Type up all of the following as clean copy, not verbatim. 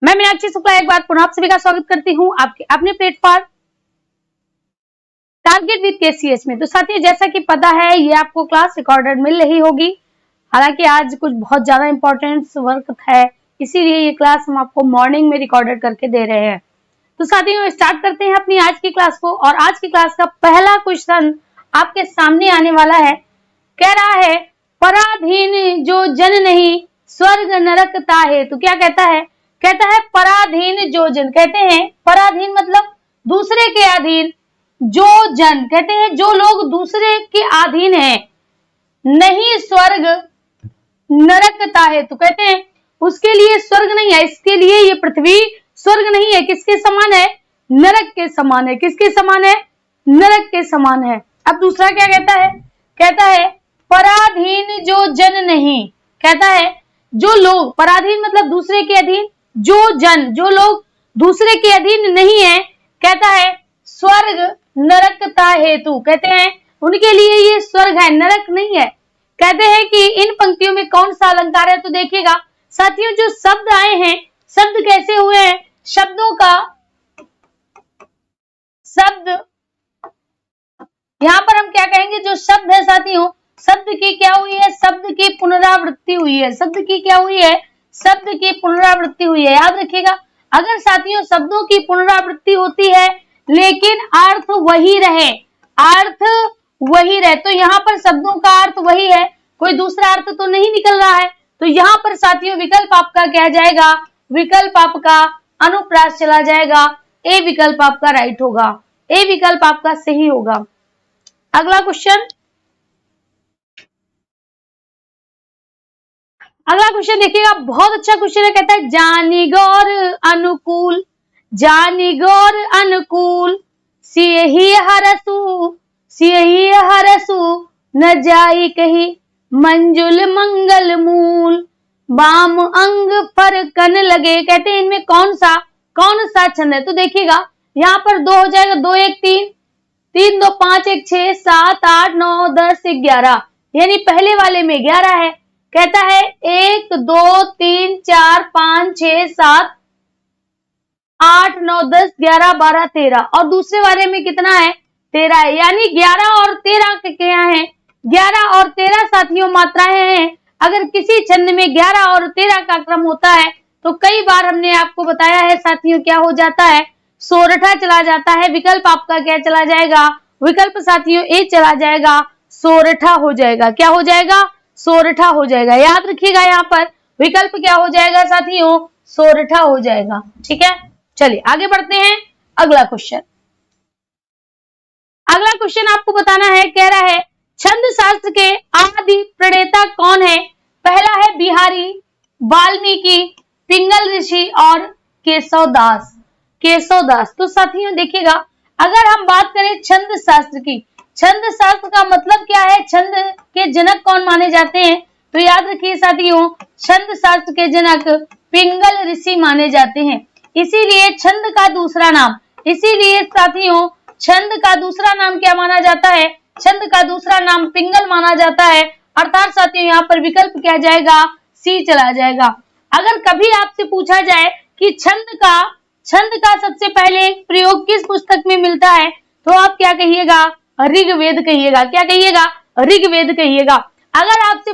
मैं मीनाक्षी शुक्ला एक बार पुनः आप सभी का स्वागत करती हूँ आपके अपने प्लेटफॉर्म टारगेट विद केसीएस में। तो साथियों, जैसा कि पता है ये आपको क्लास रिकॉर्डेड मिल रही होगी। हालांकि आज कुछ बहुत ज्यादा इंपॉर्टेंट वर्क है, इसीलिए ये क्लास हम आपको मॉर्निंग में रिकॉर्डेड करके दे रहे हैं। तो साथियों, स्टार्ट करते हैं अपनी आज की क्लास को। और आज की क्लास का पहला क्वेश्चन आपके सामने आने वाला है। कह रहा है, पराधीन जो जन नहीं स्वर्ग नरक ताहे। तो क्या कहता है? कहता है पराधीन जो जन। कहते हैं पराधीन मतलब दूसरे के अधीन, जो जन कहते हैं जो लोग दूसरे के अधीन हैं, नहीं स्वर्ग नरक ताहे। तो कहते हैं उसके लिए स्वर्ग नहीं है, इसके लिए ये पृथ्वी स्वर्ग नहीं है। किसके समान है? नरक के समान है। किसके समान है? नरक के समान है। अब दूसरा क्या कहता है? कहता है पराधीन जो जन नहीं। कहता है जो लोग, पराधीन मतलब दूसरे के अधीन, जो जन जो लोग दूसरे के अधीन नहीं है, कहता है स्वर्ग नरकता हेतु। कहते हैं उनके लिए ये स्वर्ग है, नरक नहीं है। कहते हैं कि इन पंक्तियों में कौन सा अलंकार है? तो देखिएगा साथियों, जो शब्द आए हैं, शब्द कैसे हुए हैं? शब्दों का शब्द, यहां पर हम क्या कहेंगे? जो शब्द है साथियों, शब्द की क्या हुई है? शब्द की पुनरावृत्ति हुई है। शब्द की क्या हुई है? शब्द की पुनरावृत्ति हुई है। याद रखिएगा, अगर साथियों शब्दों की पुनरावृत्ति होती है लेकिन अर्थ वही रहे, अर्थ वही रहे, तो यहाँ पर शब्दों का अर्थ वही है, कोई दूसरा अर्थ तो नहीं निकल रहा है। तो यहाँ पर साथियों विकल्प आपका क्या जाएगा? विकल्प आपका अनुप्रास चला जाएगा। ए विकल्प आपका राइट होगा, ए विकल्प आपका सही होगा। अगला क्वेश्चन, अगला क्वेश्चन देखिएगा, बहुत अच्छा क्वेश्चन है। कहता है जानी गौर अनुकूल, जानी गौर अनुकूल, सियही हरसु, सियही हरसु, न जाई कही मंजुल मंगल मूल, बाम अंग पर कन लगे। कहते हैं इनमें कौन सा छंद है? तो देखिएगा यहाँ पर 2 हो जाएगा, 2 1 3, 3 2 5 1 6 7 8 9 10 11, यानी पहले वाले में 11 है। कहता है 1 2 3 4 5 6 7 8 9 10 11 12 13, और दूसरे वाले में कितना है? 13 है। यानी 11 और 13 क्या है? 11 और 13 साथियों मात्राएं हैं। अगर किसी छंद में 11 और 13 का क्रम होता है तो कई बार हमने आपको बताया है साथियों, क्या हो जाता है? सोरठा चला जाता है। विकल्प आपका क्या चला जाएगा? विकल्प साथियों ए चला जाएगा, सोरठा हो जाएगा। क्या हो जाएगा? सोरठा हो जाएगा। याद रखिएगा यहाँ पर विकल्प क्या हो जाएगा साथियों? सोरठा हो जाएगा। ठीक है, चलिए आगे बढ़ते हैं। अगला क्वेश्चन, अगला क्वेश्चन आपको बताना है। कह रहा है छंद शास्त्र के आदि प्रणेता कौन है? पहला है बिहारी, वाल्मीकि, पिंगल ऋषि और केशवदास। केशवदास। तो साथियों देखिएगा, अगर हम बात करें छंद शास्त्र की, छंद शास्त्र का मतलब क्या है? छंद के जनक कौन माने जाते हैं? तो याद रखिए साथियों, छंद शास्त्र के जनक पिंगल ऋषि माने जाते हैं। इसीलिए छंद का दूसरा नाम, इसीलिए साथियों छंद का दूसरा नाम क्या माना जाता है? छंद का दूसरा नाम पिंगल माना जाता है। अर्थात साथियों यहाँ पर विकल्प क्या जाएगा? सी चला जाएगा। अगर कभी आपसे पूछा जाए कि छंद का सबसे पहले प्रयोग किस पुस्तक में मिलता है, तो आप क्या कहिएगा? ऋग्वेद कहिएगा। क्या कहिएगा? ऋग्वेद कहिएगा। अगर आपसे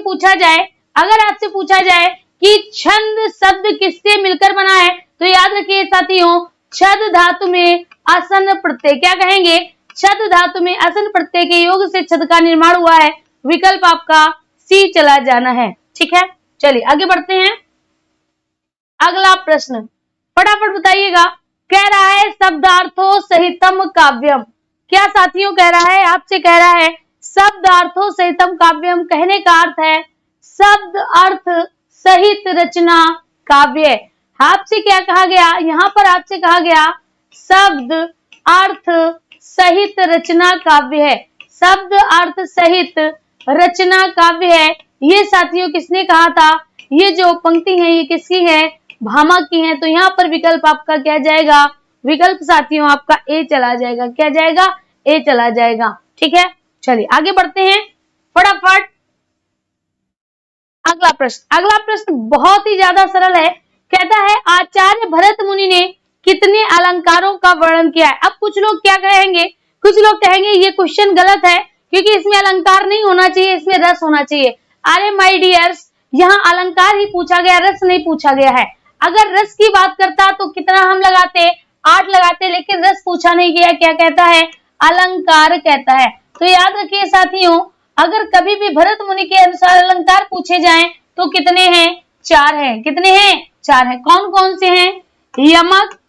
पूछा जाए कि छंद शब्द किससे मिलकर बना है, तो याद रखिए साथियों छद धातु में आसन प्रत्यय। क्या कहेंगे? छद धातु में आसन प्रत्यय के योग से छद का निर्माण हुआ है। विकल्प आपका सी चला जाना है। ठीक है, चलिए आगे बढ़ते हैं। अगला प्रश्न फटाफट बताइएगा। कह रहा है शब्दार्थो सहितम काव्यम। क्या साथियों कह रहा है? आपसे कह रहा है शब्दार्थो सहितम काव्यम। कहने का अर्थ है शब्द अर्थ सहित रचना काव्य। आपसे क्या कहा गया? यहाँ पर आपसे कहा गया शब्द अर्थ सहित रचना काव्य है। शब्द अर्थ सहित रचना काव्य है। ये साथियों किसने कहा था? ये जो पंक्ति है ये किसकी है? भामा की है। तो यहाँ पर विकल्प आपका क्या जाएगा? विकल्प साथियों आपका ए चला जाएगा। क्या जाएगा? ए चला जाएगा। ठीक है, चलिए आगे बढ़ते हैं फटाफट। अगला प्रश्न बहुत ही ज्यादा सरल है। कहता है आचार्य भरत मुनि ने कितने अलंकारों का वर्णन किया है। अब कुछ लोग क्या कहेंगे, कुछ लोग कहेंगे ये क्वेश्चन गलत है क्योंकि इसमें अलंकार नहीं होना चाहिए, इसमें रस होना चाहिए। अरे माय डियर्स, यहाँ अलंकार ही पूछा गया, रस नहीं पूछा गया है। अगर रस की बात करता तो कितना हम लगाते, 8 लगाते, लेकिन रस पूछा नहीं गया। क्या कहता है, अलंकार कहता है। तो याद रखिए साथियों, अगर कभी भी भरत मुनि के अनुसार अलंकार पूछे जाएं तो कितने हैं, 4 हैं। कितने हैं, 4 हैं। कौन कौन से हैं, यमक,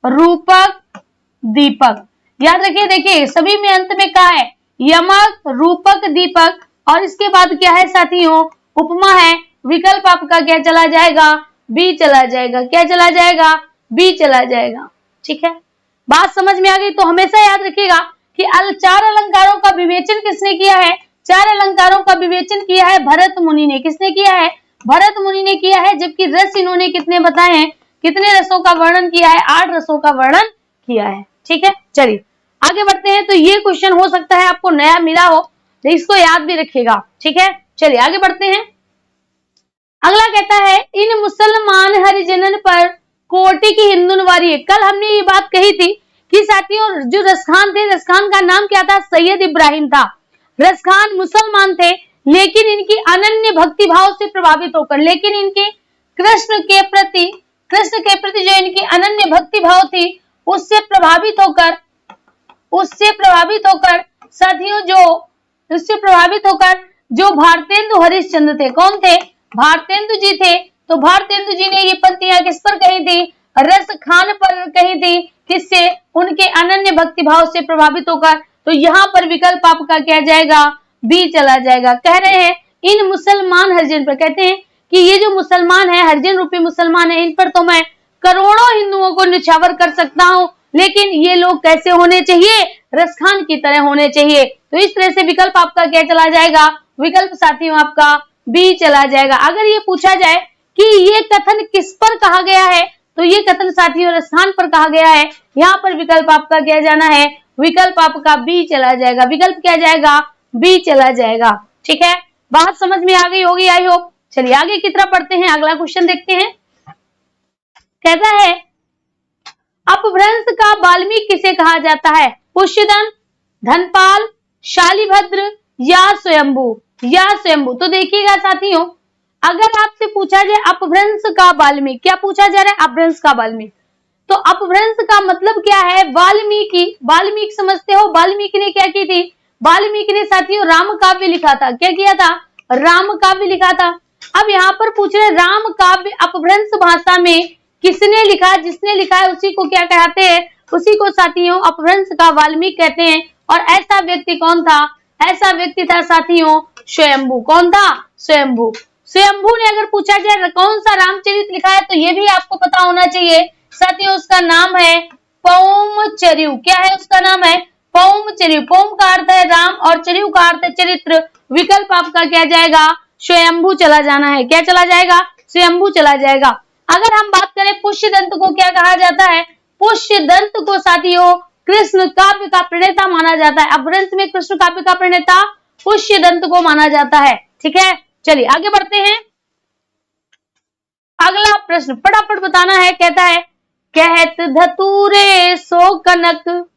रूपक, दीपक। याद रखिए, देखिए सभी में अंत में क्या है, यमक, रूपक, दीपक, और इसके बाद क्या है साथियों, उपमा है। विकल्प आपका क्या चला जाएगा, बी चला जाएगा। क्या चला जाएगा, बी चला जाएगा। ठीक है, बात समझ में आ गई। तो हमेशा याद रखिएगा कि 4 अलंकारों का विवेचन किसने किया है, 4 अलंकारों का विवेचन किया है भरत मुनि ने। किसने किया है, भरत मुनि ने किया है। जबकि रस इन्होंने कितने बताए हैं, कितने रसों का वर्णन किया है, 8 रसों का वर्णन किया है। ठीक है, चलिए आगे बढ़ते हैं। तो ये क्वेश्चन हो सकता है आपको नया मिला हो, तो इसको याद भी रखिएगा। ठीक है, चलिए आगे बढ़ते हैं। अगला कहता है इन मुसलमान हरिजनन पर कोटि की हिंदुनवारी है। कल हमने ये बात कही थी कि साथियों जो रसखान थे, रसखान का नाम क्या था, सैयद इब्राहिम था। रसखान मुसलमान थे, लेकिन इनकी अनन्य भक्ति भाव से प्रभावित होकर, लेकिन इनके कृष्ण के प्रति जो इनकी अनन्य भक्ति भाव थी उससे प्रभावित होकर जो भारतेंदु हरिश्चंद्र थे, कौन थे, भारतेंदु जी थे। तो भारतेंदु जी ने ये पंक्तियां किस पर कही थी, रस खान पर कही थी। किससे, उनके अनन्य भक्ति भाव से प्रभावित होकर। तो यहाँ पर विकल्प आपका क्या जाएगा, बी चला जाएगा। कह रहे हैं इन मुसलमान हरिजन पर, कहते हैं कि ये जो मुसलमान है, हरिजन रूपी मुसलमान है, इन पर तो मैं करोड़ों हिंदुओं को निछावर कर सकता हूँ, लेकिन ये लोग कैसे होने चाहिए, रसखान की तरह होने चाहिए। तो इस तरह से विकल्प आपका क्या चला जाएगा, विकल्प साथियों आपका बी चला जाएगा। अगर ये पूछा जाए कि ये कथन किस पर कहा गया है, तो ये कथन साथियों रसखान पर कहा गया है। यहाँ पर विकल्प आपका क्या जाना है, विकल्प आपका बी चला जाएगा। विकल्प क्या जाएगा, बी चला जाएगा। ठीक है, बात समझ में आ गई होगी आई होप। चलिए आगे की तरफ पढ़ते हैं, अगला क्वेश्चन देखते हैं। कहता है अपभ्रंश का वाल्मीकि किसे कहा जाता है, पुष्यदन, धनपाल, शालिभद्र या स्वयंभू। तो देखिएगा साथियों, अगर आपसे पूछा जाए अपभ्रंश का वाल्मीकि, क्या पूछा जा रहा है, अपभ्रंश का वाल्मीकि, तो अपभ्रंश का मतलब क्या है, वाल्मीकि समझते हो। वाल्मीकि ने क्या की थी, वाल्मीकि ने साथियों राम काव्य लिखा था। क्या किया था, राम काव्य लिखा था। अब यहाँ पर पूछ रहे राम काव्य अपभ्रंश भाषा में किसने लिखा, जिसने लिखा है उसी को क्या कहते हैं, उसी को साथियों अपभ्रंश का वाल्मीकि कहते हैं। और ऐसा व्यक्ति कौन था, ऐसा व्यक्ति था साथियों स्वयंभू। कौन था, स्वयंभू। स्वयंभू ने अगर पूछा जाए कौन सा रामचरित लिखा है, तो ये भी आपको पता होना चाहिए साथियों, उसका नाम है पौमचर्यु। क्या है, उसका नाम है पौमचर्यु। पौम का अर्थ है राम और चर्यु का अर्थ है चरित्र। विकल्प आपका क्या जाएगा, स्वयंभू चला जाना है। क्या चला जाएगा, स्वयंभू चला जाएगा। अगर हम बात करें पुष्यदंत को क्या कहा जाता है, पुष्यदंत को साथियों कृष्ण काव्य का प्रणेता माना जाता है। अपभ्रंश में कृष्ण काव्य का प्रणेता पुष्यदंत को माना जाता है। ठीक है, चलिए आगे बढ़ते हैं। अगला प्रश्न फटाफट बताना है। कहता है कहत धतूरे सो कनक,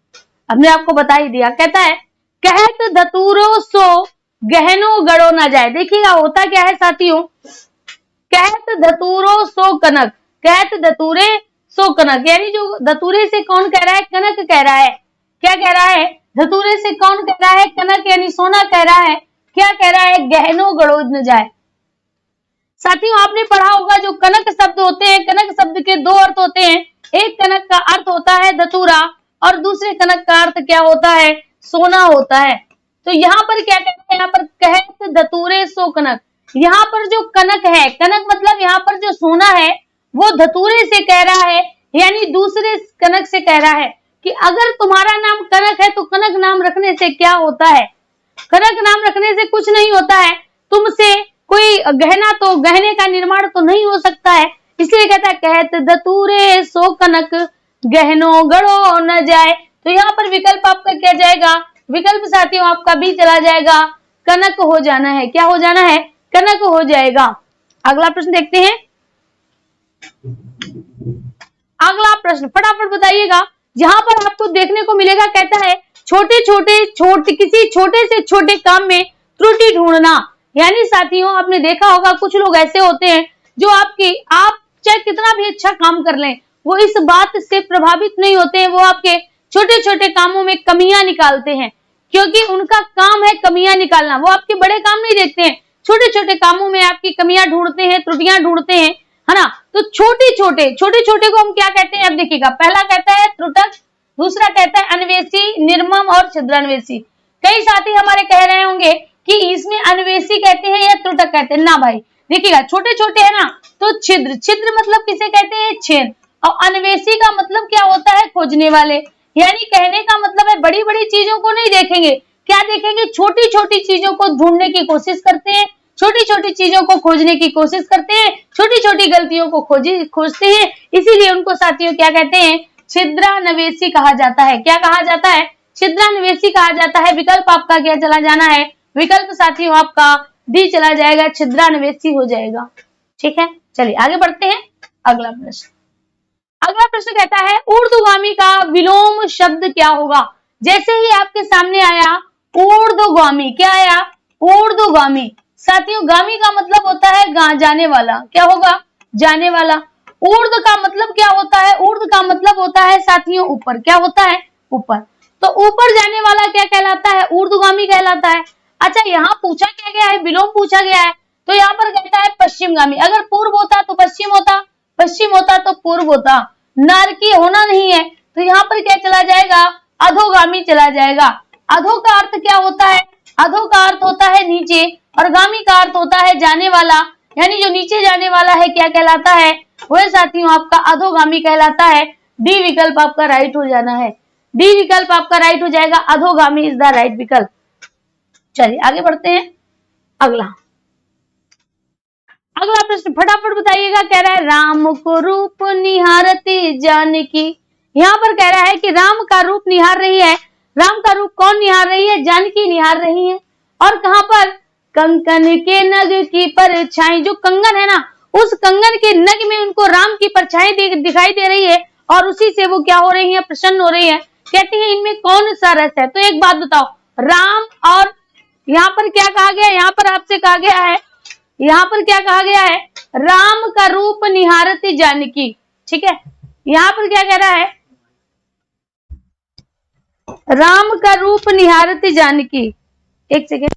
हमने आपको बता ही दिया। कहता है कहत धतूरो सो गहनो गड़ो न जाए। देखिएगा होता क्या है साथियों, कहत धतूरो सो कनक, कहत धतूरे सो कनक, यानी जो धतूरे से कौन कह रहा है, कनक कह रहा है। क्या कह रहा है, धतूरे से कौन कह रहा है, कनक यानी सोना कह रहा है। क्या कह रहा है, गहनो गड़ो न जाए। साथियों आपने पढ़ा होगा जो कनक शब्द होते हैं, कनक शब्द के 2 अर्थ होते हैं। एक कनक का अर्थ होता है धतूरा और दूसरे कनक का अर्थ क्या होता है, सोना होता है। तो यहाँ पर क्या कहते हैं, यहाँ पर कहत धतूरे सो कनक, यहाँ पर जो कनक है, कनक मतलब यहाँ पर जो सोना है वो धतूरे से कह रहा है, यानी दूसरे कनक से कह रहा है कि अगर तुम्हारा नाम कनक है तो कनक नाम रखने से क्या होता है, कनक नाम रखने से कुछ नहीं होता है, तुमसे कोई गहना तो गहने का निर्माण तो नहीं हो सकता है। इसलिए कहता है कहत धतूरे सो कनक गहनो गड़ो न जाए। तो यहाँ पर विकल्प आपका क्या जाएगा, विकल्प साथियों आपका भी चला जाएगा, कनक हो जाना है। क्या हो जाना है, कनक हो जाएगा। अगला प्रश्न देखते हैं। अगला प्रश्न फटाफट बताइएगा। यहाँ पर आपको देखने को मिलेगा, कहता है किसी छोटे से छोटे काम में त्रुटि ढूंढना। यानी साथियों, आपने देखा होगा कुछ लोग ऐसे होते हैं जो आप चाहे कितना भी अच्छा काम कर लें, वो इस बात से प्रभावित नहीं होते हैं, वो आपके छोटे छोटे कामों में कमियां निकालते हैं, क्योंकि उनका काम है कमियां निकालना। वो आपके बड़े काम नहीं देखते हैं, छोटे छोटे कामों में आपकी कमियां ढूंढते हैं, त्रुटियां ढूंढते हैं, है ना। तो छोटे छोटे को हम क्या कहते हैं, अब देखिएगा। पहला कहता है त्रुटक, दूसरा कहता है अन्वेषी, निर्मम और छिद्रान्वेषी। कई साथी हमारे कह रहे होंगे कि इसमें अन्वेषी कहते हैं या त्रुटक कहते हैं। ना भाई, देखिएगा छोटे छोटे है ना, तो छिद्र मतलब किसे कहते हैं, छेद। और अन्वेषी का मतलब क्या होता है, खोजने वाले। यानी कहने का मतलब है बड़ी बड़ी चीजों को नहीं देखेंगे, क्या देखेंगे, छोटी छोटी चीजों को ढूंढने की कोशिश करते हैं, छोटी छोटी चीजों को खोजने की कोशिश करते हैं, छोटी छोटी गलतियों को खोजते हैं। इसीलिए उनको साथियों क्या कहते हैं, छिद्रान्वेषी कहा जाता है। क्या कहा जाता है, छिद्रान्वेषी कहा जाता है। विकल्प आपका क्या चला जाना है, विकल्प साथियों आपका डी चला जाएगा, छिद्रान्वेषी हो जाएगा। ठीक है, चलिए आगे बढ़ते हैं। अगला प्रश्न कहता है ऊर्ध्वगामी का विलोम शब्द क्या होगा। जैसे ही आपके सामने आया ऊर्ध्वगामी, क्या आया, ऊर्ध्वगामी। साथियों, गामी का मतलब होता है जाने वाला, क्या होगा, जाने वाला। ऊर्ध्व का मतलब क्या होता है, ऊर्ध्व का मतलब होता है साथियों ऊपर, क्या होता है, ऊपर। तो ऊपर जाने वाला क्या कहलाता है, ऊर्ध्वगामी कहलाता है। अच्छा, यहाँ पूछा क्या गया है, विलोम पूछा गया है, तो यहाँ पर कहता है पश्चिमगामी। अगर पूर्व होता तो पश्चिम होता, पश्चिम होता तो पूर्व होता। नारकीय होना नहीं है, तो यहाँ पर क्या चला जाएगा, अधोगामी चला जाएगा। अधो का अर्थ क्या होता है, अधो का अर्थ होता है नीचे, और गामी का अर्थ होता है जाने वाला। यानी जो नीचे जाने वाला है क्या कहलाता है, वह साथियों आपका अधोगामी कहलाता है। डी विकल्प आपका राइट हो जाना है, डी विकल्प आपका राइट हो जाएगा, अधोगामी इज द राइट विकल्प। चलिए आगे बढ़ते हैं। अगला प्रश्न फटाफट बताइएगा। कह रहा है राम को रूप निहारती जानकी। यहाँ पर कह रहा है कि राम का रूप निहार रही है। राम का रूप कौन निहार रही है, जानकी निहार रही है। और कहां पर, कंकन के नग की परछाई। जो कंगन है ना, उस कंगन के नग में उनको राम की परछाई दिखाई दे रही है, और उसी से वो क्या हो रही है, प्रसन्न हो रही है। कहती है इनमें कौन सा रस है। तो एक बात बताओ, राम और यहाँ पर क्या कहा गया, यहाँ पर आपसे कहा गया है, यहाँ पर क्या कहा गया है, राम का रूप निहारती जानकी। ठीक है, यहाँ पर क्या कह रहा है, राम का रूप निहारती जानकी। एक सेकेंड,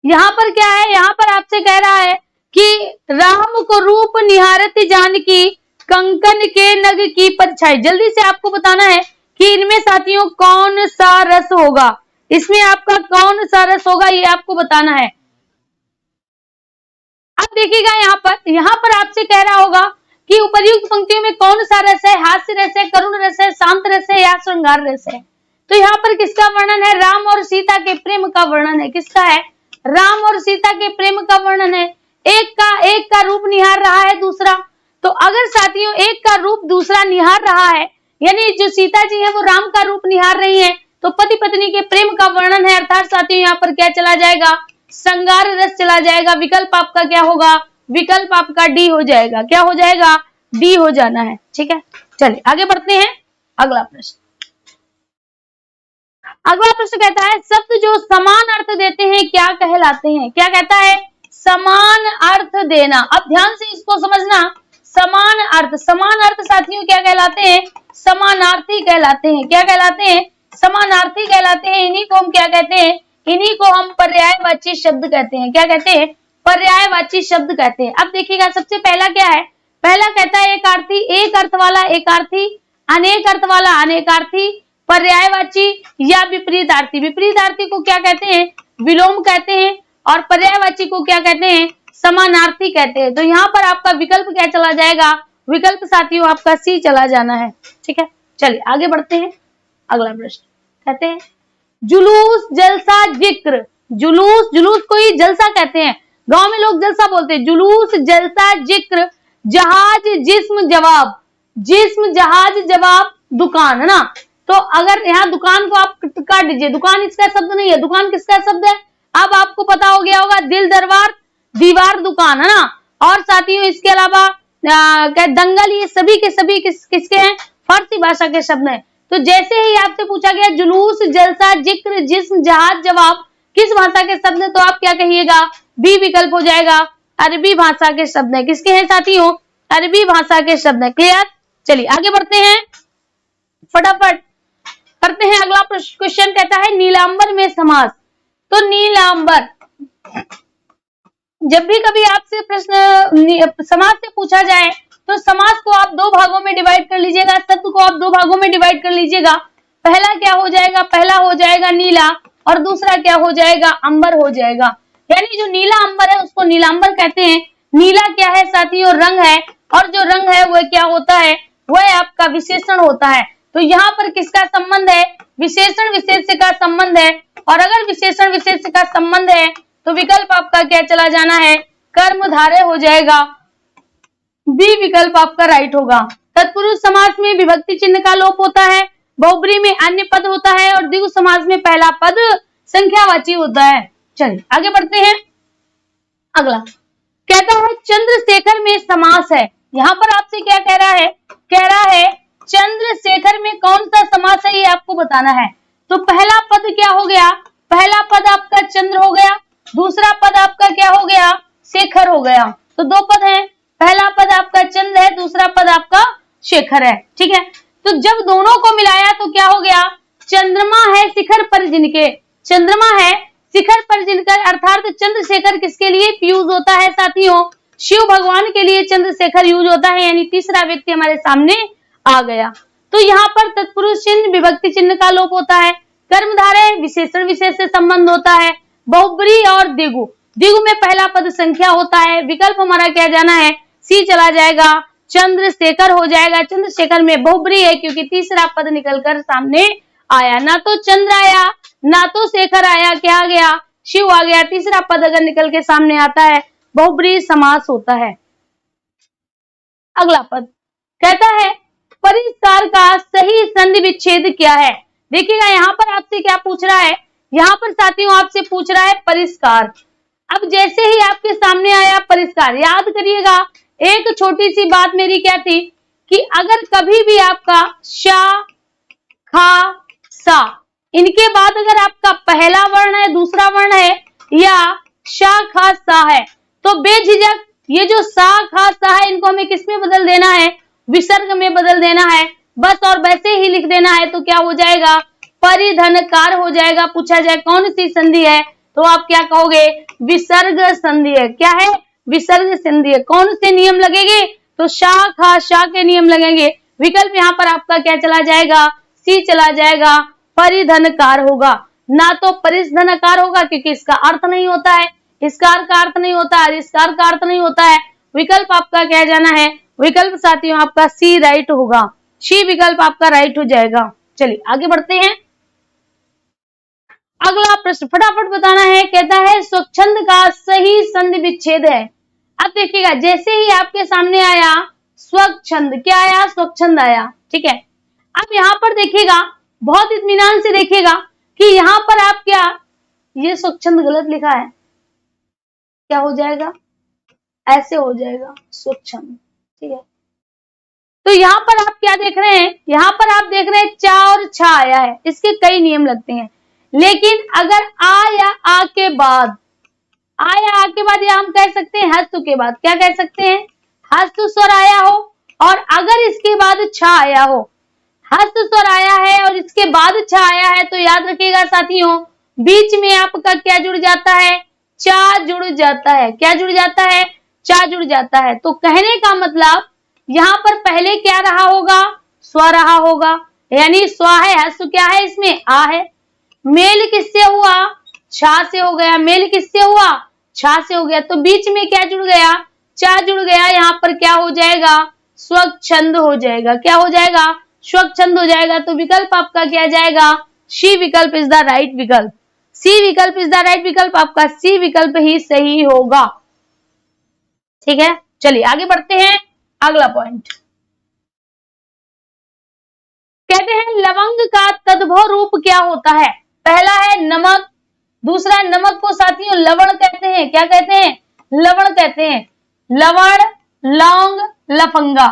यहाँ पर क्या है, यहाँ पर आपसे कह रहा है कि राम को रूप निहारती जानकी, कंकन के नग की परछाई। जल्दी से आपको बताना है कि इनमें साथियों कौन सा रस होगा, इसमें आपका कौन सा रस होगा, ये आपको बताना है। अब देखिएगा यहाँ पर आपसे कह रहा होगा कि उपर्युक्त पंक्तियों में कौन सा रस है, हास्य रस है, करुण रस है, शांत रस है, या श्रृंगार रस है। तो यहाँ पर किसका वर्णन है, राम और सीता के प्रेम का वर्णन है। किसका है, राम और सीता के प्रेम का वर्णन है। एक का रूप निहार रहा है दूसरा। तो अगर साथियों एक का रूप दूसरा निहार रहा है, यानी जो सीता जी है वो राम का रूप निहार रही है, तो पति पत्नी के प्रेम का वर्णन है। अर्थात साथियों यहाँ पर क्या चला जाएगा, श्रृंगार रस चला जाएगा। विकल्प आपका क्या होगा, विकल्प आपका डी हो जाएगा। क्या हो जाएगा, डी हो जाना है। ठीक है, चलिए आगे बढ़ते हैं। अगला प्रश्न कहता है शब्द जो समान अर्थ देते हैं क्या कहलाते हैं। क्या कहता है, समान अर्थ देना। अब ध्यान से इसको समझना, समान अर्थ साथियों क्या कहलाते हैं, समानार्थी कहलाते हैं। क्या कहलाते हैं, समानार्थी कहलाते हैं। इन्हीं को हम क्या कहते हैं, इन्हीं को हम पर्यायवाची शब्द कहते हैं। क्या कहते हैं, पर्यायवाची शब्द कहते हैं। अब देखिएगा सबसे पहला क्या है, पहला कहता है एकार्थी, एक अर्थ वाला एकार्थी, अनेक अर्थ वाला अनेकार्थी, पर्यायवाची या विपरीतार्थी। विपरीतार्थी को क्या कहते हैं, विलोम कहते हैं, और पर्यायवाची को क्या कहते हैं, समानार्थी कहते हैं। तो यहाँ पर आपका विकल्प क्या चला जाएगा, विकल्प साथियों आपका सी चला जाना है। ठीक है, चलिए आगे बढ़ते हैं। अगला प्रश्न कहते हैं जुलूस जलसा जिक्र। जुलूस, जुलूस को ही जलसा कहते हैं, गांव में लोग जलसा बोलते हैं। जुलूस जलसा जिक्र, जहाज जिस्म जवाब, जिस्म जहाज जवाब दुकान, है ना। तो अगर यहाँ दुकान को आप काट दीजिए, दुकान इसका शब्द नहीं है, दुकान किसका शब्द है? अब आपको पता हो गया होगा, दिल दरबार दीवार दुकान, है ना। और साथियों इसके अलावा दंगल, ये सभी के सभी किसके हैं? फारसी भाषा के शब्द हैं। तो जैसे ही आपसे पूछा गया जुलूस जलसा जिक्र जिस्म जहाज जवाब किस भाषा के शब्द है, तो आप क्या कहिएगा? बी विकल्प हो जाएगा, अरबी भाषा के शब्द है। किसके हैं साथियों? अरबी भाषा के शब्द है। क्लियर? चलिए आगे बढ़ते हैं, फटाफट करते हैं। अगला क्वेश्चन कहता है नीलांबर में समास। तो नीलांबर, जब भी कभी आपसे प्रश्न समास से पूछा जाए तो समास को आप दो भागों में डिवाइड कर लीजिएगा, शब्द को आप दो भागों में डिवाइड कर लीजिएगा। पहला क्या हो जाएगा? पहला हो जाएगा नीला, और दूसरा क्या हो जाएगा? अंबर हो जाएगा। यानी जो नीला अंबर है उसको नीलांबर कहते हैं। नीला क्या है साथियों? रंग है, और जो रंग है वह क्या होता है? वह आपका विशेषण होता है। तो यहाँ पर किसका संबंध है? विशेषण विशेष्य का संबंध है। और अगर विशेषण विशेष्य का संबंध है तो विकल्प आपका क्या चला जाना है? कर्मधारय हो जाएगा। बी विकल्प आपका राइट होगा। तत्पुरुष समास में विभक्ति चिन्ह का लोप होता है, बहुब्री में अन्य पद होता है, और द्विगु समास में पहला पद संख्यावाची होता है। चलिए आगे बढ़ते हैं। अगला कहता है चंद्रशेखर में समास है। यहाँ पर आपसे क्या कह रहा है? कह रहा है चंद्रशेखर में कौन सा समास है, ये आपको बताना है। तो पहला पद क्या हो गया? पहला पद आपका चंद्र हो गया, दूसरा पद आपका क्या हो गया? शेखर हो गया। तो दो पद हैं, पहला पद आपका चंद्र है, दूसरा पद आपका शेखर है। ठीक है, तो जब दोनों को मिलाया तो क्या हो गया? चंद्रमा है शिखर पर जिनके, चंद्रमा है शिखर पर जिनकर, अर्थात चंद्रशेखर किसके लिए यूज होता है साथियों? शिव भगवान के लिए चंद्रशेखर यूज होता है। यानी तीसरा व्यक्ति हमारे सामने आ गया। तो यहाँ पर तत्पुरुष चिन्ह विभक्ति चिन्ह का लोप होता है, कर्मधारय विशेषण विशेष से संबंध होता है, बहुब्री और द्विगु, द्विगु में पहला पद संख्या होता है। विकल्प हमारा क्या जाना है? सी चला जाएगा, चंद्रशेखर हो जाएगा। चंद्रशेखर में बहुब्री है क्योंकि तीसरा पद निकलकर सामने आया, ना तो चंद्र आया ना तो शेखर आया, क्या आ गया? शिव आ गया। तीसरा पद अगर निकल के सामने आता है बहुब्री समास होता है। अगला पद कहता है परिष्कार का सही संधि विच्छेद क्या है? देखिएगा यहाँ पर आपसे क्या पूछ रहा है? यहाँ पर साथियों आपसे पूछ रहा है परिष्कार। अब जैसे ही आपके सामने आया परिष्कार, याद करिएगा एक छोटी सी बात मेरी क्या थी कि अगर कभी भी आपका शा खा सा, इनके बाद अगर आपका पहला वर्ण है, दूसरा वर्ण है, या शा खा सा है, तो बेझिझक ये जो सा खा सा है इनको हमें किस में बदल देना है? विसर्ग में बदल देना है बस, और वैसे ही लिख देना है। तो क्या हो जाएगा? परिधनकार हो जाएगा। पूछा जाए कौन सी संधि है तो आप क्या कहोगे? विसर्ग संधि है। क्या है? विसर्ग संधि है। कौन से नियम लगेंगे? तो शा खा शा के नियम लगेंगे। विकल्प यहाँ पर आपका क्या चला जाएगा? सी चला जाएगा, परिधनकार होगा, ना तो परिधनकार होगा क्योंकि इसका अर्थ नहीं होता है, इसकार का अर्थ नहीं होता है, इसकार का अर्थ नहीं होता है। विकल्प आपका क्या जाना है? विकल्प साथियों आपका सी राइट होगा, सी विकल्प आपका राइट हो जाएगा। चलिए आगे बढ़ते हैं। अगला प्रश्न फटाफट बताना है। कहता है स्वच्छंद का सही संधि विच्छेद है। अब देखिएगा जैसे ही आपके सामने आया स्वच्छंद, क्या आया? स्वच्छंद आया। ठीक है, अब यहाँ पर देखिएगा बहुत इत्मीनान से देखिएगा कि यहाँ पर आप क्या, ये स्वच्छंद गलत लिखा है, क्या हो जाएगा? ऐसे हो जाएगा स्वच्छंद। ठीक है, तो यहाँ पर आप क्या देख रहे हैं? यहाँ पर आप देख रहे हैं चा और छा आया है, इसके कई नियम लगते हैं। लेकिन अगर आ या आ के बाद, आ या आ के बाद, या हम कह सकते हैं हस्तु के बाद, क्या कह सकते हैं? हस्तु स्वर आया हो, और अगर इसके बाद छा आया हो, हस्त स्वर आया है और इसके बाद छा आया है, तो याद रखिएगा साथियों बीच में आपका क्या जुड़ जाता है? चा जुड़ जाता है। क्या जुड़ जाता है? चा जुड़ जाता है। तो कहने का मतलब यहाँ पर पहले क्या रहा होगा? स्व रहा होगा, यानी स्व है, हस्त क्या है? इसमें आ है। मेल किससे हुआ? छा से हो गया। मेल किससे हुआ? छा से हो गया। तो बीच में क्या जुड़ गया? चा जुड़ गया। यहाँ पर क्या हो जाएगा? स्वच्छंद हो जाएगा। क्या हो जाएगा? स्वच्छंद हो जाएगा। तो विकल्प आपका क्या जाएगा? सी विकल्प इज द राइट विकल्प। सी विकल्प इज द राइट विकल्प, आपका सी विकल्प ही सही होगा। ठीक है, चलिए आगे बढ़ते हैं। अगला पॉइंट कहते हैं लवंग का तद्भव रूप क्या होता है? पहला है नमक, दूसरा नमक को साथियों लवण कहते हैं। क्या कहते हैं? लवण कहते हैं। लवण, लौंग, लफंगा।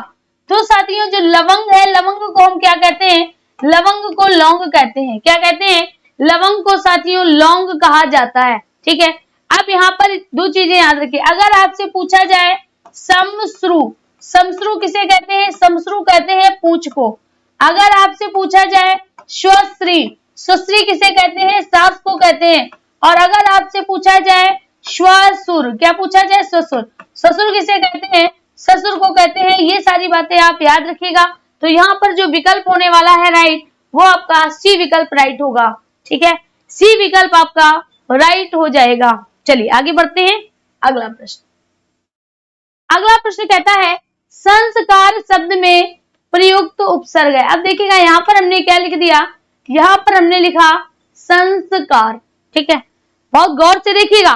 तो साथियों जो लवंग है, लवंग को हम क्या कहते हैं? लवंग को लौंग कहते हैं। क्या कहते हैं? लवंग को साथियों लौंग कहा जाता है। ठीक है, अब यहाँ पर दो चीजें याद रखिए। अगर आपसे पूछा जाए समश्रु, समश्रु किसे कहते हैं? समश्रु कहते हैं पूंछ को। अगर आपसे पूछा जाए स्वश्री, स्वश्री किसे कहते हैं? सांस को कहते हैं। और अगर आपसे पूछा जाए श्वसुर, क्या पूछा जाए? ससुर, ससुर किसे कहते हैं? ससुर को कहते हैं। ये सारी बातें आप याद रखिएगा। तो यहाँ पर जो विकल्प होने वाला है राइट, वो आपका सी विकल्प राइट होगा। ठीक है, सी विकल्प आपका राइट हो जाएगा। चलिए आगे बढ़ते हैं। अगला प्रश्न, अगला प्रश्न कहता है संस्कार शब्द में प्रयुक्त उपसर्ग है। अब देखिएगा यहाँ पर हमने क्या लिख दिया? यहाँ पर हमने लिखा संस्कार। ठीक है, बहुत गौर से देखिएगा।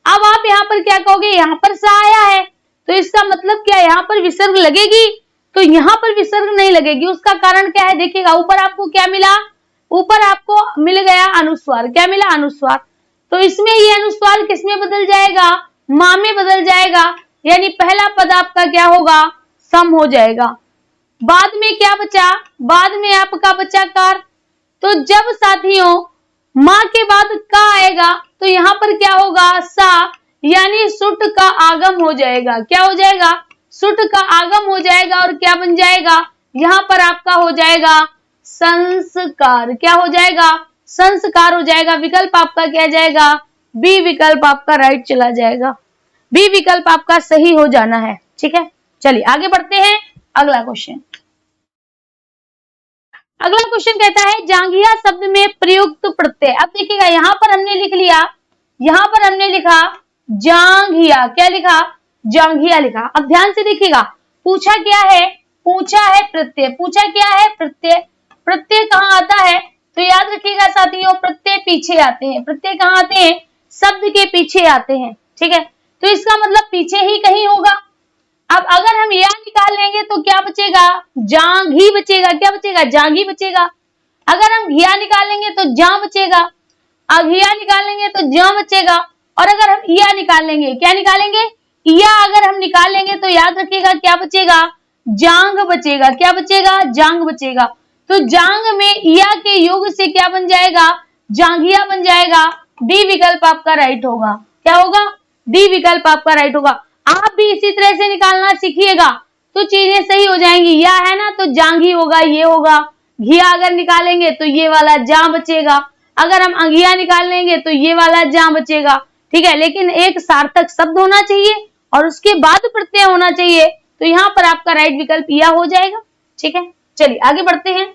अब आप यहाँ पर क्या कहोगे? यहाँ पर सा आया है तो इसका मतलब क्या? यहाँ पर विसर्ग लगेगी? तो यहाँ पर विसर्ग नहीं लगेगी। उसका कारण क्या है? देखिएगा ऊपर आपको क्या मिला? ऊपर आपको मिल गया अनुस्वार। क्या मिला? अनुस्वार। तो इसमें ये अनुस्वार किसमें बदल जाएगा? मां में बदल जाएगा। यानी पहला पद आपका क्या होगा? सम हो जाएगा। बाद में क्या बचा? बाद में आपका बचा कार। तो जब साथियों मां के बाद का आएगा तो यहाँ पर क्या होगा? सा, यानी सुट का आगम हो जाएगा। क्या हो जाएगा? सुट का आगम हो जाएगा। और क्या बन जाएगा? यहाँ पर आपका हो जाएगा संस्कार। क्या हो जाएगा? संस्कार हो जाएगा। विकल्प आपका क्या जाएगा? बी विकल्प आपका राइट चला जाएगा। बी विकल्प आपका सही हो जाना है। ठीक है, चलिए आगे बढ़ते हैं। अगला क्वेश्चन, अगला क्वेश्चन कहता है जांघिया शब्द में प्रयुक्त प्रत्यय। अब देखिएगा यहाँ पर हमने लिख लिया, यहाँ पर हमने लिखा जांघिया। क्या लिखा? जांघिया लिखा। अब ध्यान से देखिएगा, पूछा क्या है? पूछा है प्रत्यय। पूछा क्या है? प्रत्यय। प्रत्यय कहाँ आता है? तो याद रखिएगा साथियों, प्रत्यय पीछे आते हैं। प्रत्यय कहाँ आते हैं? शब्द के पीछे आते हैं। ठीक है, तो इसका मतलब पीछे ही कहीं होगा। अब अगर हम या निकाल लेंगे तो क्या बचेगा? जांघी बचेगा। क्या बचेगा? जांघी बचेगा। अगर हम घिया निकाल लेंगे तो जा बचेगा। अघिया निकाल लेंगे तो जा बचेगा। और अगर हम इया निकाल लेंगे, क्या निकालेंगे? इया अगर हम निकाल लेंगे तो याद रखिएगा क्या बचेगा? जांग बचेगा। क्या बचेगा? जांग बचेगा। तो जांग में इया के योग से क्या बन जाएगा? जांघिया बन जाएगा। डी विकल्प आपका राइट होगा। क्या होगा? डी विकल्प आपका राइट होगा। आप भी इसी तरह से निकालना सीखिएगा तो चीजें सही हो जाएंगी। या है ना, तो जांघी होगा, ये होगा। घिया अगर निकालेंगे तो ये वाला जा बचेगा। अगर हम अंगिया निकाल लेंगे तो ये वाला जा बचेगा। ठीक है, लेकिन एक सार्थक शब्द होना चाहिए और उसके बाद प्रत्यय होना चाहिए। तो यहाँ पर आपका राइट विकल्प या हो जाएगा। ठीक है, चलिए आगे बढ़ते हैं।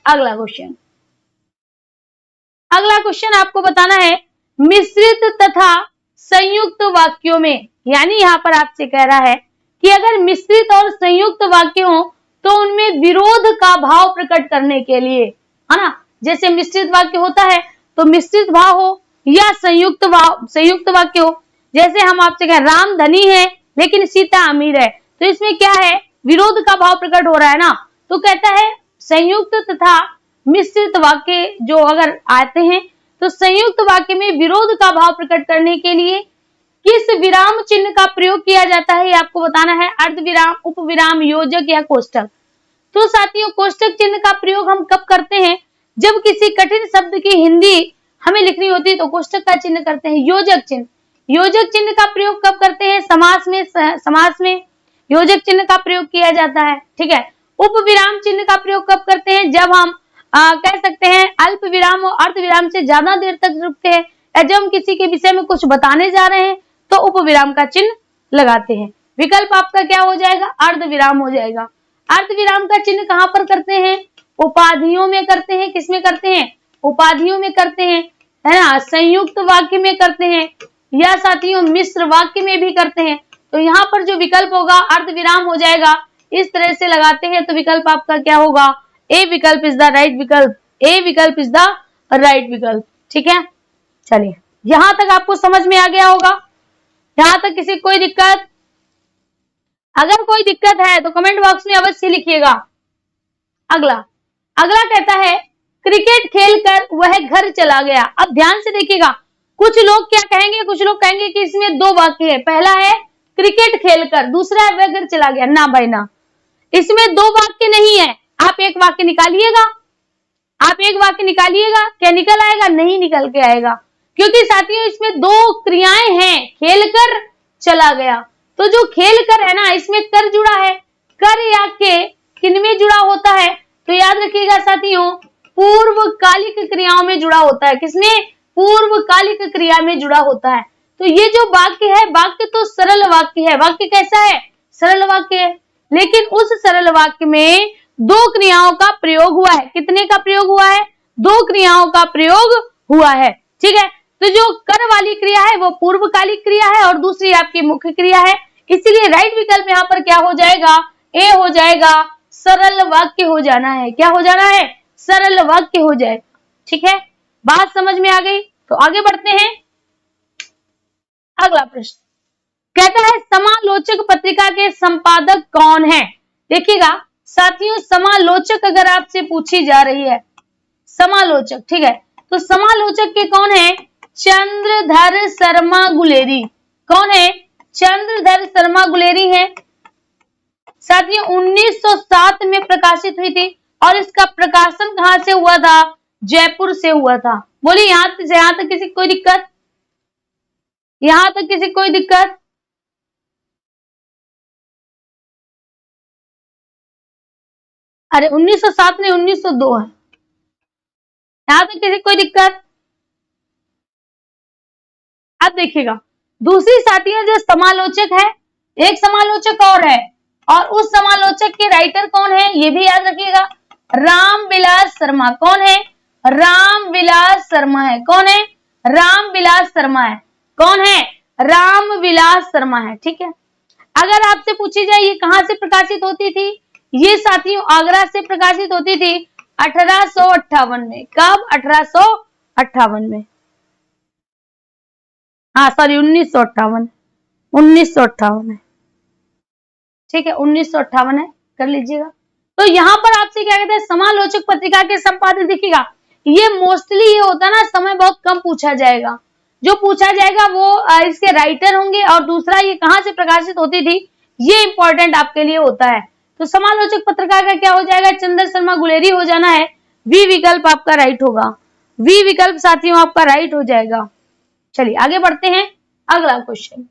अगला क्वेश्चन, अगला क्वेश्चन आपको बताना है मिश्रित तथा संयुक्त वाक्यों में, यानी यहाँ पर आपसे कह रहा है कि अगर मिश्रित और संयुक्त वाक्य हो तो उनमें विरोध का भाव प्रकट करने के लिए, है ना, जैसे मिश्रित वाक्य होता है तो मिश्रित भाव हो या संयुक्त वाक्य हो। जैसे हम आपसे कहें राम धनी है लेकिन सीता अमीर है, तो इसमें क्या है? विरोध का भाव प्रकट हो रहा है ना। तो कहता है संयुक्त तथा मिश्रित वाक्य जो अगर आते हैं तो संयुक्त वाक्य में विरोध का भाव प्रकट करने के लिए किस विराम चिन्ह का प्रयोग किया जाता है, ये आपको बताना है। अर्धविराम, उपविराम, योजक या कोष्टक। तो साथियों कोष्टक चिन्ह का प्रयोग हम कब करते हैं? जब किसी कठिन शब्द की हिंदी हमें लिखनी होती है तो कोष्टक का चिन्ह करते हैं। योजक चिन्ह, योजक चिन्ह का प्रयोग कब करते हैं? समास में योजक चिन्ह का प्रयोग किया जाता है। ठीक है, उपविराम चिन्ह का प्रयोग कब करते हैं? जब हम कह सकते हैं अल्प विराम और अर्ध विराम से ज्यादा देर तक रुकते हैं, या जब हम किसी के विषय में कुछ बताने जा रहे हैं तो उपविराम का चिन्ह लगाते हैं। विकल्प आपका क्या हो जाएगा? अर्ध विराम हो जाएगा। अर्ध विराम का चिन्ह कहां पर करते हैं? उपाधियों में करते हैं। किसमें करते हैं? उपाधियों में करते हैं, है ना। संयुक्त वाक्य में करते हैं या साथियों मिश्र वाक्य में भी करते हैं। तो यहाँ पर जो विकल्प होगा अर्ध विराम हो जाएगा। इस तरह से लगाते हैं तो विकल्प आपका क्या होगा, ए विकल्प इज द राइट विकल्प, ए विकल्प इज द राइट विकल्प। ठीक है, चलिए यहां तक आपको समझ में आ गया होगा, यहां तक किसी कोई दिक्कत? अगर कोई दिक्कत है तो कमेंट बॉक्स में अवश्य लिखिएगा। अगला अगला कहता है क्रिकेट खेलकर वह घर चला गया। अब ध्यान से देखिएगा, कुछ लोग क्या कहेंगे, कुछ लोग कहेंगे कि इसमें दो वाक्य है, पहला है क्रिकेट खेलकर, दूसरा है वह घर चला गया। ना भाई ना, इसमें दो वाक्य नहीं है, आप एक वाक्य निकालिएगा, आप एक वाक्य निकालिएगा, क्या निकल आएगा? नहीं निकल के आएगा, क्योंकि साथियों इसमें दो क्रियाएं हैं, खेलकर चला गया। तो जो खेलकर है ना, इसमें कर जुड़ा है, कर या के किनमें जुड़ा होता है? तो याद रखिएगा साथियों, पूर्वकालिक क्रियाओं में जुड़ा होता है। किसने? पूर्वकालिक क्रिया में जुड़ा होता है। तो ये जो वाक्य है, वाक्य तो सरल वाक्य है। वाक्य कैसा है? सरल वाक्य है, लेकिन उस सरल वाक्य में दो क्रियाओं का प्रयोग हुआ है। कितने का प्रयोग हुआ है? दो क्रियाओं का प्रयोग हुआ है। ठीक है, तो जो कर वाली क्रिया है वो पूर्वकालिक क्रिया है और दूसरी आपकी मुख्य क्रिया है, इसीलिए राइट विकल्प यहाँ पर क्या हो जाएगा? ए हो जाएगा, सरल वाक्य हो जाना है। क्या हो जाना है? सरल वाक्य हो जाए। ठीक है, बात समझ में आ गई? तो आगे बढ़ते हैं। अगला प्रश्न कहता है समालोचक पत्रिका के संपादक कौन है? देखिएगा साथियों, समालोचक अगर आपसे पूछी जा रही है, समालोचक, ठीक है, तो समालोचक के कौन है? चंद्रधर शर्मा गुलेरी। कौन है? चंद्रधर शर्मा गुलेरी है। साथियों 1907 में प्रकाशित हुई थी और इसका प्रकाशन कहां से हुआ था? जयपुर से हुआ था। बोलिए यहां तक किसी कोई दिक्कत? यहां तक किसी कोई दिक्कत? अरे 1907 नहीं 1902 है। यहां तक किसी कोई दिक्कत? अब देखिएगा, दूसरी साथियों जो समालोचक है, एक समालोचक और है, और उस समालोचक के राइटर कौन है ये भी याद रखिएगा, रामविलास शर्मा। कौन है? रामविलास शर्मा है। कौन है? रामविलास शर्मा है। कौन है? रामविलास शर्मा है। ठीक है, अगर आपसे पूछी जाए ये कहां से प्रकाशित होती थी, ये साथियों आगरा से प्रकाशित होती थी 1858 में। कब? 1858 में। हाँ सॉरी 1958, 1958 है। ठीक है, 1958 है, कर लीजिएगा। तो यहाँ पर आपसे क्या कहते हैं, समालोचक पत्रिका के संपादक। देखिएगा ये मोस्टली ये होता है ना, समय बहुत कम पूछा जाएगा, जो पूछा जाएगा वो इसके राइटर होंगे, और दूसरा ये कहां से प्रकाशित होती थी ये इंपॉर्टेंट आपके लिए होता है। तो समालोचक पत्रिका का क्या हो जाएगा? चंद्र शर्मा गुलेरी हो जाना है। वी विकल्प आपका राइट होगा, वी विकल्प साथियों आपका राइट हो जाएगा। चलिए आगे बढ़ते हैं। अगला क्वेश्चन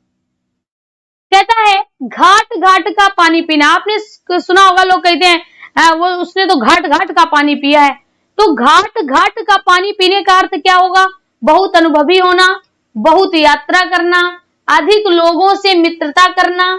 कहता है घाट घाट का पानी पीना। आपने सुना होगा, लोग कहते हैं वो उसने तो घाट घाट का पानी पिया है। तो घाट घाट का पानी पीने का अर्थ क्या होगा? बहुत अनुभवी होना, बहुत यात्रा करना, अधिक लोगों से मित्रता करना,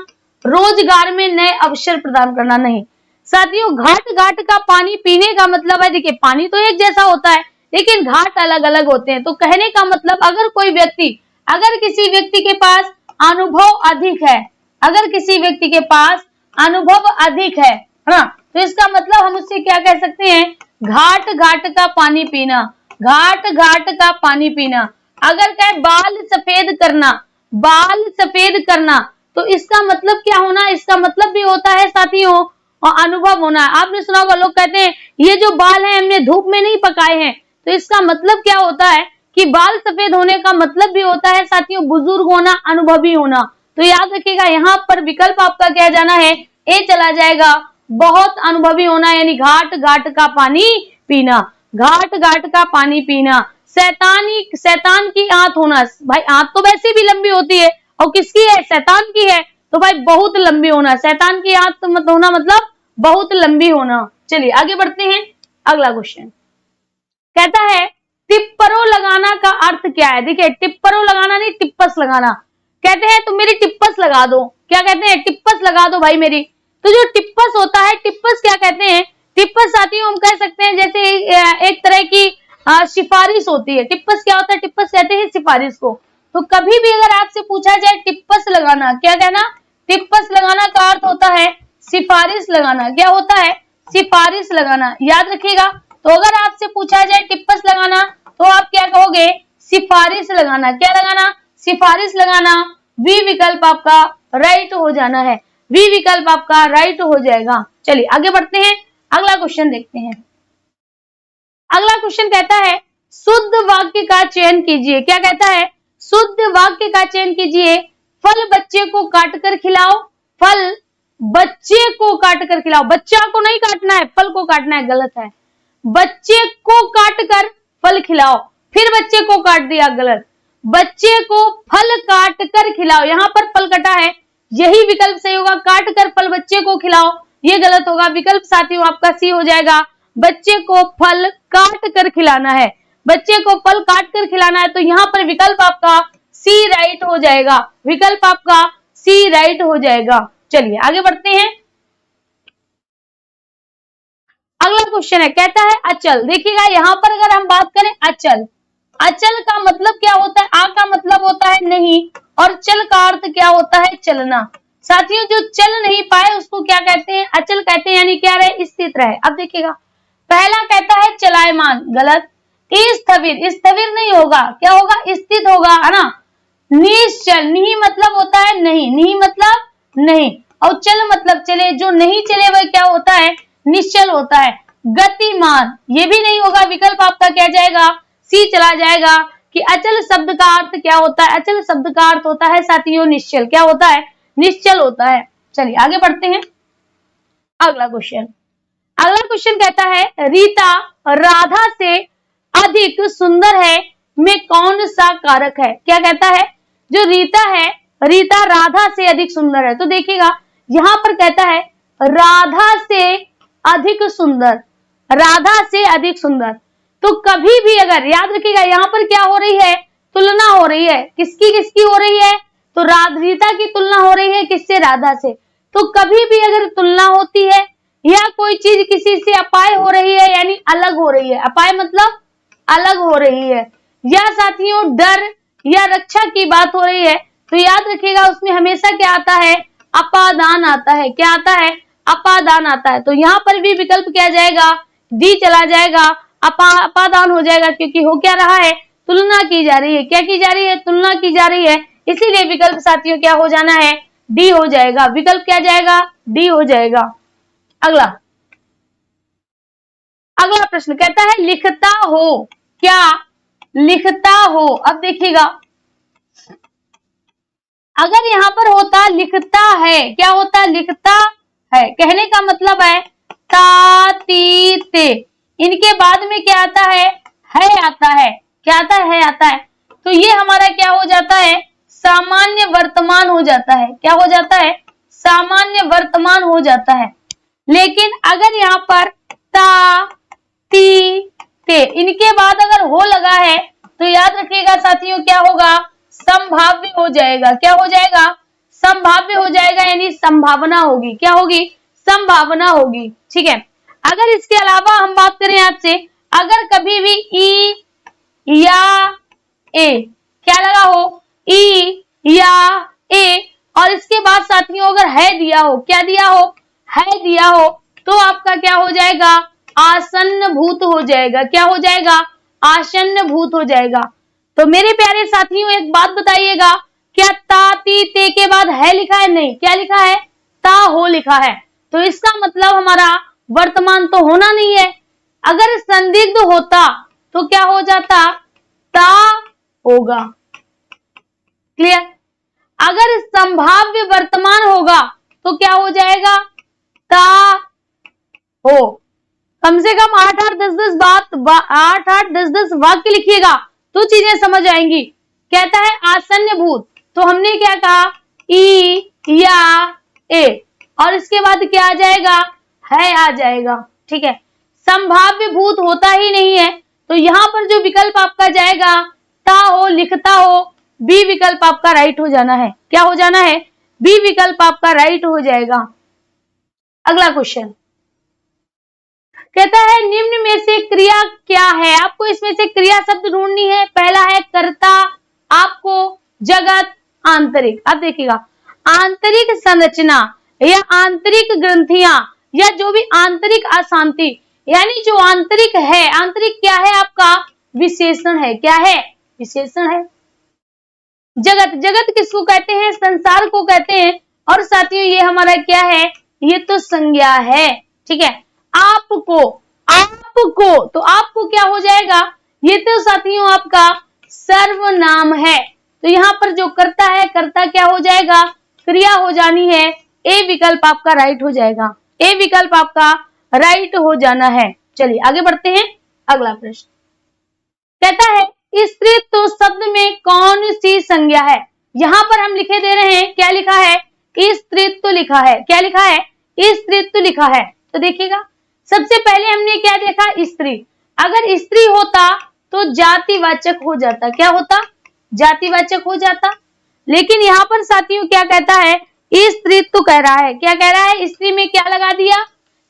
रोजगार में नए अवसर प्रदान करना। नहीं साथियों, घाट घाट का पानी पीने का मतलब है, देखिए पानी तो एक जैसा होता है लेकिन घाट अलग अलग होते हैं। तो कहने का मतलब अगर किसी व्यक्ति के पास अनुभव अधिक है, अगर किसी व्यक्ति के पास अनुभव अधिक है ना, तो इसका मतलब हम उससे क्या कह सकते हैं? घाट घाट का पानी पीना, घाट घाट का पानी पीना। अगर कहे बाल सफेद करना, बाल सफेद करना, तो इसका मतलब क्या होना? इसका मतलब भी होता है साथियों और अनुभव होना। आपने सुना होगा, लोग कहते हैं ये जो बाल हैं हमने धूप में नहीं पकाए हैं। तो इसका मतलब क्या होता है कि बाल सफेद होने का मतलब भी होता है साथियों बुजुर्ग होना, अनुभवी होना। तो याद रखिएगा यहाँ पर विकल्प आपका क्या जाना है? ए चला जाएगा, बहुत अनुभवी होना, यानी घाट घाट का पानी पीना, घाट घाट का पानी पीना। शैतान की आंत होना, भाई आंत तो वैसे भी लंबी होती है, और किसकी है? शैतान की है, तो भाई बहुत लंबी होना। शैतान की आंत होना मतलब बहुत लंबी होना। चलिए आगे बढ़ते हैं। अगला क्वेश्चन कहता है टिप्परों लगाना का अर्थ क्या है? देखिए टिप्परों लगाना नहीं, टिप्पस लगाना। कहते हैं तुम मेरी टिप्पस लगा दो। क्या कहते हैं? टिप्पस लगा दो भाई मेरी। तो जो टिप्पस होता है, टिप्पस क्या कहते हैं? टिप्पस साथियों हम कह सकते हैं जैसे एक तरह की सिफारिश होती है। टिप्पस क्या होता है? टिप्पस कहते हैं सिफारिश को। तो कभी भी अगर आपसे पूछा जाए टिप्पस लगाना, क्या कहना? टिप्पस लगाना का अर्थ होता है सिफारिश लगाना। क्या होता है? सिफारिश लगाना। याद रखिएगा। तो अगर आपसे पूछा जाए टिप्पस लगाना तो आप क्या कहोगे? सिफारिश लगाना। क्या लगाना? सिफारिश लगाना। बी विकल्प आपका राइट हो जाना है। बी विकल्प आपका राइट हो जाएगा। चलिए आगे बढ़ते हैं, अगला क्वेश्चन देखते हैं। अगला क्वेश्चन कहता है शुद्ध वाक्य का चयन कीजिए। क्या कहता है? शुद्ध वाक्य का चयन कीजिए। फल बच्चे को काट कर खिलाओ। फल बच्चे को काट कर खिलाओ। बच्चा को नहीं काटना है, फल को काटना है, गलत है। बच्चे को काट कर फल खिलाओ, फिर बच्चे को काट दिया, गलत। बच्चे को फल काट कर खिलाओ, यहां पर फल कटा है, यही विकल्प सही होगा। काट कर फल बच्चे को खिलाओ, ये गलत होगा। विकल्प साथियों आपका सी हो जाएगा। बच्चे को फल काट कर खिलाना है, बच्चे को फल काट कर खिलाना है, तो यहाँ पर विकल्प आपका सी राइट हो जाएगा। विकल्प आपका सी राइट हो जाएगा। चलिए आगे बढ़ते हैं। अगला क्वेश्चन है, कहता है अचल। देखिएगा यहाँ पर अगर हम बात करें अचल, अचल का मतलब क्या होता है? आ का मतलब होता है नहीं, और चल का अर्थ क्या होता है? चलना। साथियों जो चल नहीं पाए उसको क्या कहते हैं? अचल कहते हैं, यानी क्या रहे? स्थित रहे। अब देखिएगा पहला कहता है चलायमान, गलत। स्थविर, स्थविर नहीं होगा, क्या होगा? स्थित होगा, है ना। निश्चल, नहीं मतलब होता है नहीं, नहीं मतलब नहीं, और चल मतलब चले, जो नहीं चले वह क्या होता है? निश्चल होता है। गतिमान, ये भी नहीं होगा। विकल्प आपका क्या जाएगा? सी चला जाएगा कि अचल शब्द का अर्थ क्या होता है? अचल शब्द का अर्थ होता है साथियों निश्चल। क्या होता है? निश्चल होता है। चलिए आगे बढ़ते हैं। अगला क्वेश्चन, अगला क्वेश्चन कहता है रीता राधा से अधिक सुंदर है में कौन सा कारक है? क्या कहता है? जो रीता है, रीता राधा से अधिक सुंदर है। तो देखिएगा यहां पर कहता है राधा से अधिक सुंदर, राधा से अधिक सुंदर। तो कभी भी अगर याद रखिएगा यहाँ पर क्या हो रही है? तुलना हो रही है। किसकी किसकी हो रही है? तो रीता की तुलना हो रही है किससे? राधा से। तो कभी भी अगर तुलना होती है या कोई चीज किसी से अपाय हो रही है, यानी अलग हो रही है, अपाय मतलब अलग हो रही है, या साथियों डर या रक्षा की बात हो रही है, तो याद रखिएगा उसमें हमेशा क्या आता है? अपादान आता है। क्या आता है? अपादान आता है। तो यहाँ पर भी विकल्प क्या जाएगा? डी चला जाएगा। अपादान हो जाएगा, क्योंकि हो क्या रहा है? तुलना की जा रही है। क्या की जा रही है? तुलना की जा रही है, इसीलिए विकल्प साथियों क्या हो जाना है? डी हो जाएगा। विकल्प क्या जाएगा? डी हो जाएगा। अगला, अगला प्रश्न कहता है लिखता हो। क्या लिखता हो? अब देखिएगा अगर यहाँ पर होता लिखता है, क्या होता? लिखता है। कहने का मतलब है ता ती ते, इनके बाद में क्या आता है? आता है। क्या आता है? आता है। तो ये हमारा क्या हो जाता है? सामान्य वर्तमान हो जाता है। क्या हो जाता है? सामान्य वर्तमान हो जाता है। लेकिन अगर यहाँ पर ता ती ते इनके बाद अगर हो लगा है तो याद रखिएगा साथियों क्या होगा? संभाव्य हो जाएगा। क्या हो जाएगा? संभाव्य हो जाएगा, यानी संभावना होगी। क्या होगी? संभावना होगी। ठीक है। अगर इसके अलावा हम बात करें आपसे, अगर कभी भी ई या ए क्या लगा हो? ई या ए और इसके बाद साथियों अगर है दिया हो, क्या दिया हो? है दिया हो, तो आपका क्या हो जाएगा? आसन्न भूत हो जाएगा। क्या हो जाएगा? आसन्न भूत हो जाएगा। तो मेरे प्यारे साथियों एक बात बताइएगा, क्या ता ती ते के बाद है लिखा है? नहीं। क्या लिखा है? ता हो लिखा है। तो इसका मतलब हमारा वर्तमान तो होना नहीं है। अगर संदिग्ध होता तो क्या हो जाता? ता होगा। क्लियर? अगर संभाव्य वर्तमान होगा तो क्या हो जाएगा? ता हो। कम से कम 8-8 10-10 वाक्य लिखिएगा तो चीजें समझ आएंगी। कहता है आसन्न भूत, तो हमने क्या कहा? ई या ए, और इसके बाद क्या आ जाएगा? है आ जाएगा। ठीक है। संभाव्य भूत होता ही नहीं है, तो यहां पर जो विकल्प आपका जाएगा ता हो, लिखता हो, बी विकल्प आपका राइट हो जाना है। क्या हो जाना है? बी विकल्प आपका राइट हो जाएगा। अगला क्वेश्चन कहता है निम्न में से क्रिया क्या है? आपको इसमें से क्रिया शब्द ढूंढनी है। पहला है कर्ता, आपको जगत, आंतरिक। अब देखिएगा आंतरिक संरचना, या आंतरिक ग्रंथियां या जो भी आंतरिक अशांति, यानी जो आंतरिक है, आंतरिक क्या है आपका विशेषण है, क्या है विशेषण है। जगत, जगत किसको कहते हैं, संसार को कहते हैं। और साथियों ये हमारा क्या है, ये तो संज्ञा है, ठीक है। आपको, आपको, तो आपको क्या हो जाएगा, ये तो साथियों आपका सर्वनाम है। तो यहाँ पर जो कर्ता है, कर्ता क्या हो जाएगा, क्रिया हो जानी है। ए विकल्प आपका राइट हो जाएगा, ए विकल्प आपका राइट हो जाना है। चलिए आगे बढ़ते हैं, अगला प्रश्न कहता है स्त्रीत्व शब्द में कौन सी संज्ञा है। यहाँ पर हम लिखे दे रहे हैं, क्या लिखा है, स्त्रीत्व लिखा है, क्या लिखा है, स्त्रीत्व लिखा है। तो देखिएगा सबसे पहले हमने क्या देखा, स्त्री। अगर स्त्री होता तो जातिवाचक हो जाता, क्या होता, जातिवाचक हो जाता। लेकिन यहाँ पर साथियों क्या कहता है, स्त्रीत्व कह रहा है, क्या कह रहा है, स्त्री में क्या लगा दिया,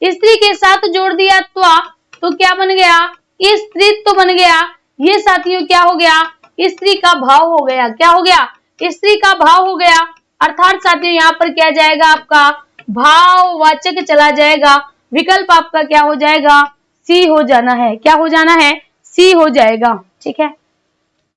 स्त्री के साथ जोड़ दिया त्वा, तो क्या बन गया, स्त्रीत्व बन गया। ये साथियों क्या हो गया, स्त्री का भाव हो गया, क्या हो गया, स्त्री का भाव हो गया। अर्थात साथियों यहाँ पर क्या जाएगा, आपका भाववाचक चला जाएगा। विकल्प आपका क्या हो जाएगा, सी हो जाना है, क्या हो जाना है, सी हो जाएगा, ठीक है।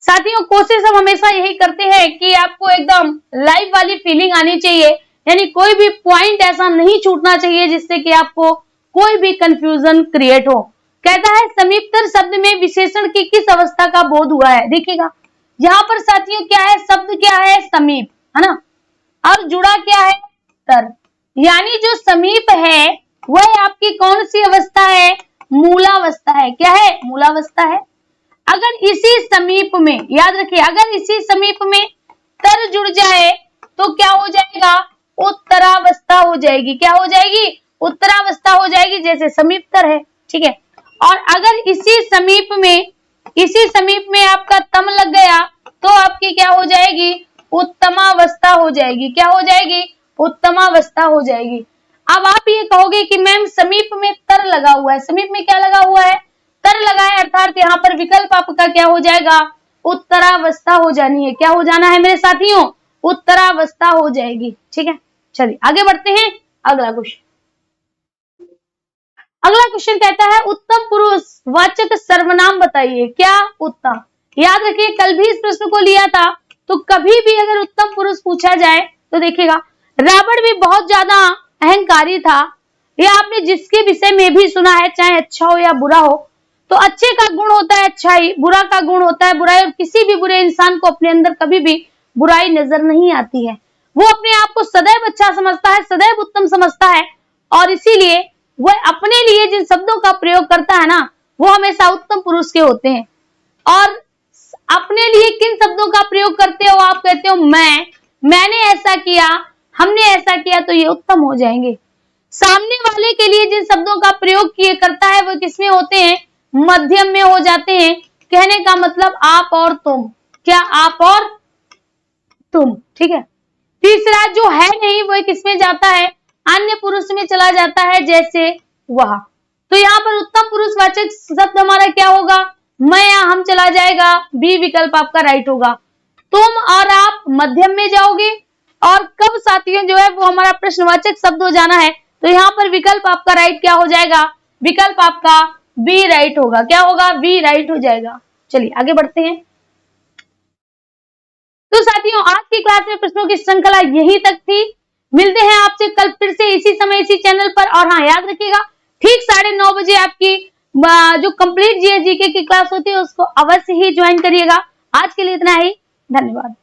साथियों कोशिश हम हमेशा यही करते हैं कि आपको एकदम लाइव वाली फीलिंग आनी चाहिए, यानी कोई भी पॉइंट ऐसा नहीं छूटना चाहिए जिससे कि आपको कोई भी कंफ्यूजन क्रिएट हो। कहता है समीपतर शब्द में विशेषण की किस अवस्था का बोध हुआ है। देखिएगा यहाँ पर साथियों क्या है, शब्द क्या है, समीप, है ना, और जुड़ा क्या है, तर, यानी जो समीप है वह आपकी कौन सी अवस्था है, मूलावस्था है, क्या है, मूलावस्था है। अगर इसी समीप में, याद रखिए, अगर इसी समीप में तर जुड़ जाए तो क्या हो जाएगा, उत्तरावस्था हो जाएगी, क्या हो जाएगी, उत्तरावस्था हो जाएगी, जैसे समीप तर है, ठीक है। और अगर इसी समीप में आपका तम लग गया तो आपकी क्या हो जाएगी, उत्तमावस्था हो जाएगी, क्या हो जाएगी, उत्तमावस्था हो जाएगी। अब आप ये कहोगे कि मैम समीप में तर लगा हुआ है, समीप में क्या लगा हुआ है, तर लगा है, अर्थात यहाँ पर विकल्प आपका क्या हो जाएगा, उत्तरावस्था हो जानी है, क्या हो जाना है मेरे साथियों, उत्तरावस्था हो जाएगी, ठीक है। चलिए आगे बढ़ते हैं, अगला क्वेश्चन। अगला क्वेश्चन कहता है उत्तम पुरुष वाचक सर्वनाम बताइए, क्या उत्तम। याद रखिए कल भी इस प्रश्न को लिया था, तो कभी भी अगर उत्तम पुरुष पूछा जाए तो देखिएगा रावण भी बहुत ज्यादा अहंकारी था, या आपने जिसके विषय में भी सुना है, चाहे अच्छा हो या बुरा हो, तो अच्छे का गुण होता है अच्छाई, बुरा का गुण होता है बुराई, और किसी भी बुरे इंसान को अपने अंदर कभी भी बुराई नजर नहीं आती है। वो अपने आप को सदैव अच्छा समझता है, सदैव उत्तम समझता है, और इसीलिए वह अपने लिए जिन शब्दों का प्रयोग करता है ना, वो हमेशा उत्तम पुरुष के होते हैं। और अपने लिए किन शब्दों का प्रयोग करते हो, आप कहते हो मैंने ऐसा किया, हमने ऐसा किया, तो ये उत्तम हो जाएंगे। सामने वाले के लिए जिन शब्दों का प्रयोग किए करता है वो किसमें होते हैं, मध्यम में हो जाते हैं। कहने का मतलब आप और तुम, क्या, आप और तुम, ठीक है। तीसरा जो है नहीं वो किसमें जाता है, अन्य पुरुष में चला जाता है, जैसे वह। तो यहाँ पर उत्तम पुरुष वाचक शब्द हमारा क्या होगा, मैं या हम चला जाएगा, बी विकल्प आपका राइट होगा। तुम और आप मध्यम में जाओगे, और कब साथियों जो है वो हमारा प्रश्नवाचक शब्द हो जाना है, तो यहाँ पर विकल्प आपका राइट क्या हो जाएगा, विकल्प आपका बी राइट होगा, क्या होगा, बी राइट हो जाएगा। चलिए आगे बढ़ते हैं। तो साथियों आज की क्लास में प्रश्नों की श्रृंखला यही तक थी। मिलते हैं आपसे कल फिर से इसी समय इसी चैनल पर, और हाँ याद रखिएगा ठीक 9:30 बजे आपकी जो कंप्लीट जीएस जीके की क्लास होती है उसको अवश्य ही ज्वाइन करिएगा। आज के लिए इतना ही, धन्यवाद।